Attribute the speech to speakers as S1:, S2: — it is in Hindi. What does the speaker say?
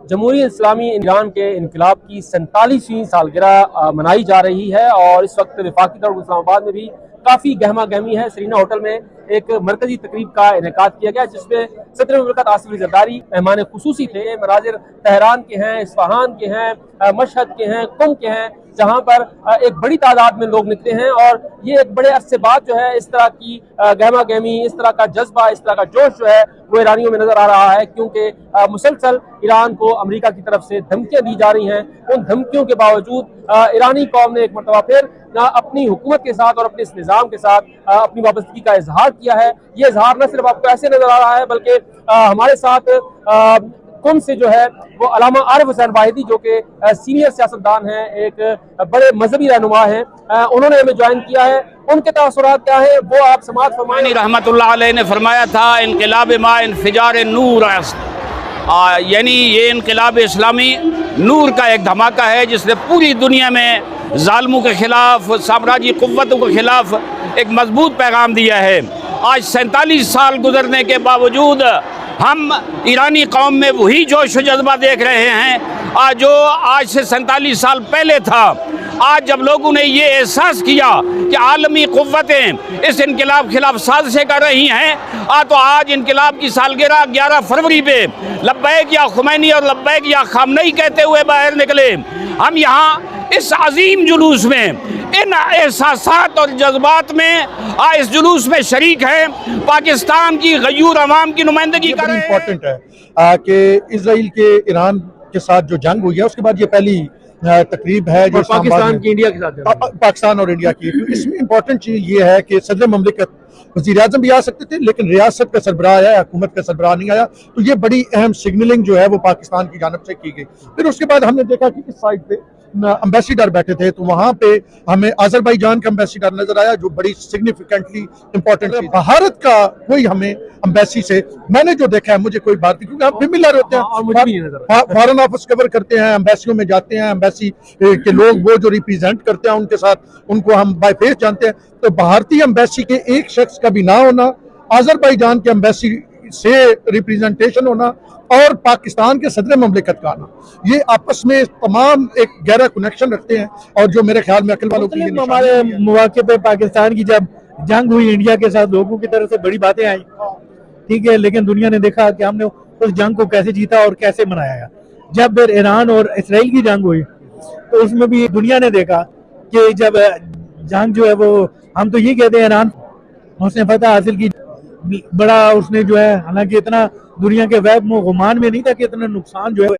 S1: जमहूरी इस्लामी ईरान के इनकलाब की 47वीं सालगिरह मनाई जा रही है और इस वक्त वफाकी दौर इस्लामाबाद में भी काफ़ी गहमा गहमी है। सरीना होटल में एक मरकजी तकरीब का इनेकाद किया गया जिसमें सदर मुमलिकत आसिफ अली जरदारी मेहमान खुसूसी थे। मनाजिर तेहरान के हैं, इस्फहान के हैं, मशहद के हैं, कुम के हैं, जहां पर एक बड़ी तादाद में लोग निकले हैं और ये एक बड़े अरसे बाद जो है इस तरह की गहमा गहमी, इस तरह का जज्बा, इस तरह का जोश जो है वो ईरानियों में नजर आ रहा है, क्योंकि मुसलसल ईरान को अमेरिका की तरफ से धमकियां दी जा रही हैं। उन धमकियों के बावजूद ईरानी कौम ने एक मरतबा फिर अपनी हुकूमत के साथ और अपने इस निज़ाम के साथ अपनी वाबस्तगी का इजहार किया है। ये इजहार न सिर्फ आपको ऐसे नजर आ रहा है बल्कि हमारे साथ कुम से जो है वो अल्लामा आरिफ हुसैन वाहिदी जो कि सीनियर सियासतदान हैं, एक बड़े मजहबी रहनुमा हैं, उन्होंने हमें ज्वाइन किया है। उनके तासुरात क्या है वो आप समाअत फरमाएं।
S2: रहमतुल्लाह अलैह ने फरमाया था, इनकलाब मा इन्फिजार नूर, यानी ये इनकलाब इस्लामी नूर का एक धमाका है जिसने पूरी दुनिया में जालिमों के खिलाफ, साम्राज्य कुव्वतों के खिलाफ एक मजबूत पैगाम दिया है। आज 47 साल गुजरने के बावजूद हम ईरानी कौम में वही जोश व जज्बा देख रहे हैं जो आज से 47 साल पहले था। आज जब लोगों ने ये एहसास किया कि आलमी कुव्वतें इस इनकलाब खिलाफ साजिशें कर रही हैं, तो आज इनकलाब की सालगिरह 11 फरवरी पे लब्बैक या खुमैनी और लब्बैक या खामनई कहते हुए बाहर निकले। हम यहाँ इस अजीम जुलूस में, इन एहसासात और जज्बात में इस जुलूस में शरीक है। पाकिस्तान की गयूर अवाम की नुमाइंदगी कर रहे हैं।
S3: इम्पोर्टेंट है कि इजराइल के ईरान के साथ जो जंग हुई है उसके बाद ये पहली तकरीब है जो
S1: पाकिस्तान की इंडिया के साथ
S3: पाकिस्तान और इंडिया की। तो इसमें इम्पोर्टेंट चीज ये है कि सदर ममलिकत वज़ीर आज़म भी आ सकते थे लेकिन रियासत का सरबराह आया, हुकूमत का सरबराह नहीं आया, तो ये बड़ी अहम सिग्नलिंग जो है वो पाकिस्तान की जानब से की गई। फिर उसके बाद हमने देखा कि इस साइड पे एम्बेसडर बैठे थे, तो वहां पे हमें अजरबैजान का एम्बेसडर नजर आया जो बड़ी सिग्निफिकेंटली इंपॉर्टेंट है। भारत का कोई हमें एम्बेसी से मैंने जो देखा है मुझे कोई बात नहीं, क्योंकि हम फेमिलियर होते हैं, फॉरेन ऑफिस कवर करते हैं, एम्बेसियों में जाते हैं, एम्बेसी के लोग वो जो रिप्रेजेंट करते हैं उनके साथ उनको हम बाय फेस जानते हैं। तो भारतीय एम्बेसी के एक शख्स का भी ना होना, अजरबैजान के एम्बेसी से रिप्रेजेंटेशन होना और पाकिस्तान के सदर ममलिकत का आना, ये आपस में तमाम एक गहरा कनेक्शन रखते हैं। और जो मेरे ख्याल में अकल वालों की
S4: हमारे मौके पे पाकिस्तान की जब जंग हुई इंडिया के साथ, लोगों की तरफ से बड़ी बातें आई, ठीक है, लेकिन दुनिया ने देखा कि हमने उस जंग को कैसे जीता और कैसे मनाया। जब फिर ईरान और इसराइल की जंग हुई तो उसमें भी दुनिया ने देखा कि जब जंग जो है वो, हम तो ये कहते हैं ईरान उसने फतह हासिल की, बड़ा उसने जो है, हालांकि इतना दुनिया के वैब गुमान में नहीं था कि इतना नुकसान जो है